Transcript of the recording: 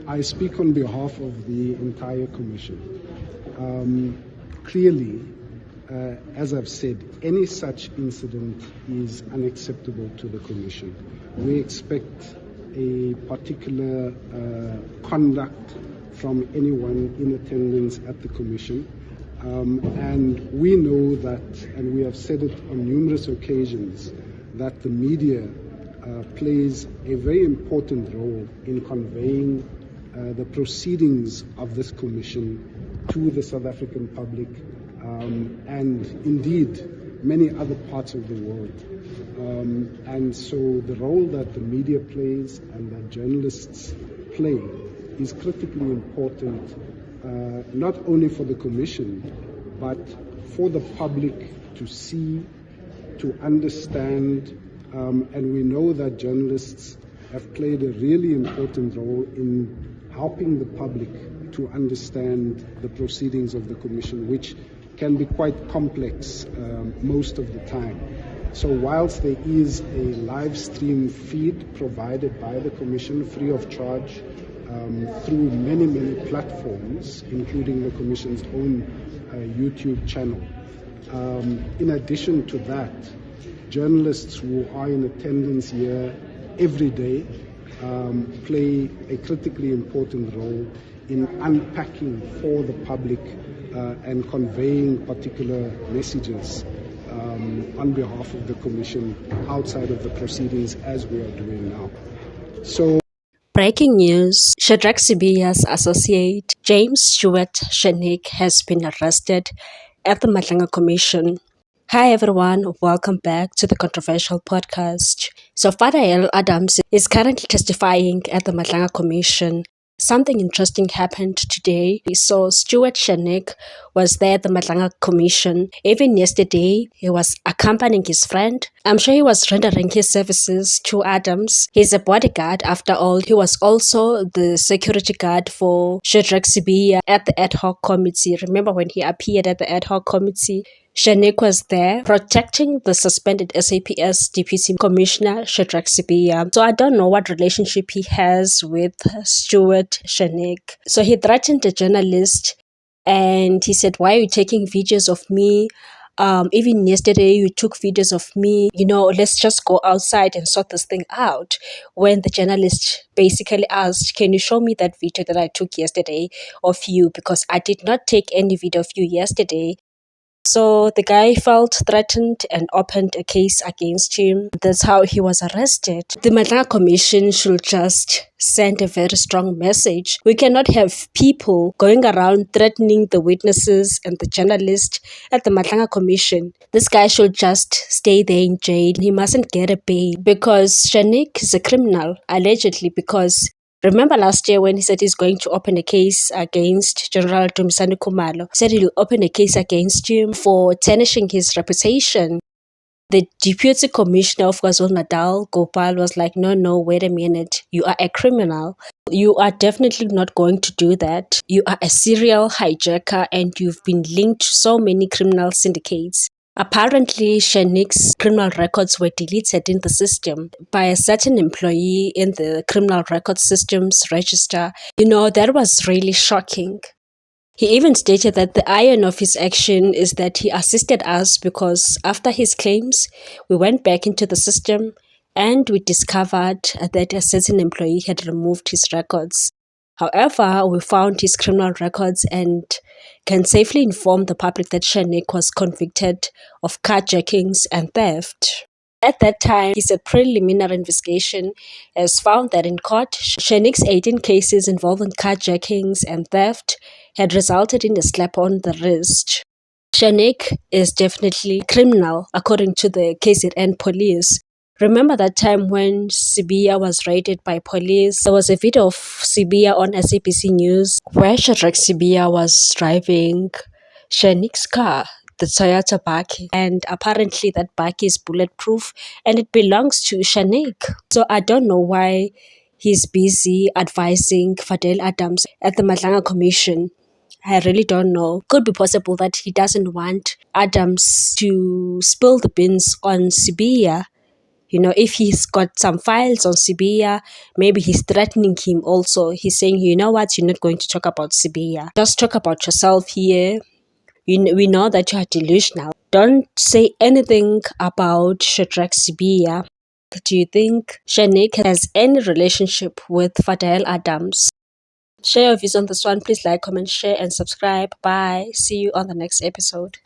I speak on behalf of the entire Commission. Clearly, as I've said, any such incident is unacceptable to the Commission. We expect a particular conduct from anyone in attendance at the Commission. And we know that, and we have said it on numerous occasions, that the media plays a very important role in conveying the proceedings of this Commission to the South African public and indeed many other parts of the world. And so the role that the media plays and that journalists play is critically important, not only for the Commission, but for the public to see, to understand, and we know that journalists have played a really important role in helping the public to understand the proceedings of the Commission, which can be quite complex most of the time. So whilst there is a live stream feed provided by the Commission free of charge through many platforms, including the Commission's own YouTube channel, in addition to that, journalists who are in attendance here every day play a critically important role in unpacking for the public and conveying particular messages on behalf of the Commission outside of the proceedings as we are doing now. So, breaking news, Shadrack Sibiya's associate James Stewart Shannick has been arrested at the Madlanga Commission. Hi everyone, welcome back to the Controversial Podcast. So Father L. Adams is currently testifying at the Madlanga Commission. Something interesting happened today. So Stewart Shannick was there at the Madlanga Commission. Even yesterday, he was accompanying his friend. I'm sure he was rendering his services to Adams. He's a bodyguard after all. He was also the security guard for Shadrack Sibiya at the ad hoc committee. Remember when he appeared at the ad hoc committee? Shannick was there protecting the suspended SAPS Deputy Commissioner Shadrack Sibiya. So I don't know what relationship he has with Stewart Shannick. So he threatened a journalist and he said, "Why are you taking videos of me? Even yesterday you took videos of me. Let's just go outside and sort this thing out." When the journalist basically asked, "Can you show me that video that I took yesterday of you? Because I did not take any video of you yesterday." So the guy felt threatened and opened a case against him. That's how he was arrested. The Madlanga Commission should just send a very strong message. We cannot have people going around threatening the witnesses and the journalists at the Madlanga Commission. This guy should just stay there in jail. He mustn't get a bail because Shannick is a criminal, allegedly, because remember last year when he said he's going to open a case against General Dumisani Khumalo? He said he'll open a case against him for tarnishing his reputation. The Deputy Commissioner of KwaZulu-Natal, Gopal, was like, no, wait a minute. You are a criminal. You are definitely not going to do that. You are a serial hijacker and you've been linked to so many criminal syndicates. Apparently, Shannick's criminal records were deleted in the system by a certain employee in the criminal record systems register. That was really shocking. He even stated that the iron of his action is that he assisted us because after his claims, we went back into the system and we discovered that a certain employee had removed his records. However, we found his criminal records and can safely inform the public that Shannick was convicted of carjackings and theft. At that time, he said preliminary investigation has found that in court, Shannick's 18 cases involving carjackings and theft had resulted in a slap on the wrist. Shannick is definitely a criminal, according to the KZN police. Remember that time when Sibiya was raided by police? There was a video of Sibiya on SABC News where Shadrack Sibiya was driving Shannick's car, the Toyota Baki, and apparently that Baki is bulletproof and it belongs to Shannick. So I don't know why he's busy advising Fadel Adams at the Madlanga Commission. I really don't know. Could be possible that he doesn't want Adams to spill the beans on Sibiya. If he's got some files on Sibiya, maybe he's threatening him also. He's saying, you know what, you're not going to talk about Sibiya. Just talk about yourself here. We know that you are delusional. Don't say anything about Shadrack Sibiya. Do you think Shanique has any relationship with Fadel Adams? Share your views on this one. Please like, comment, share, and subscribe. Bye. See you on the next episode.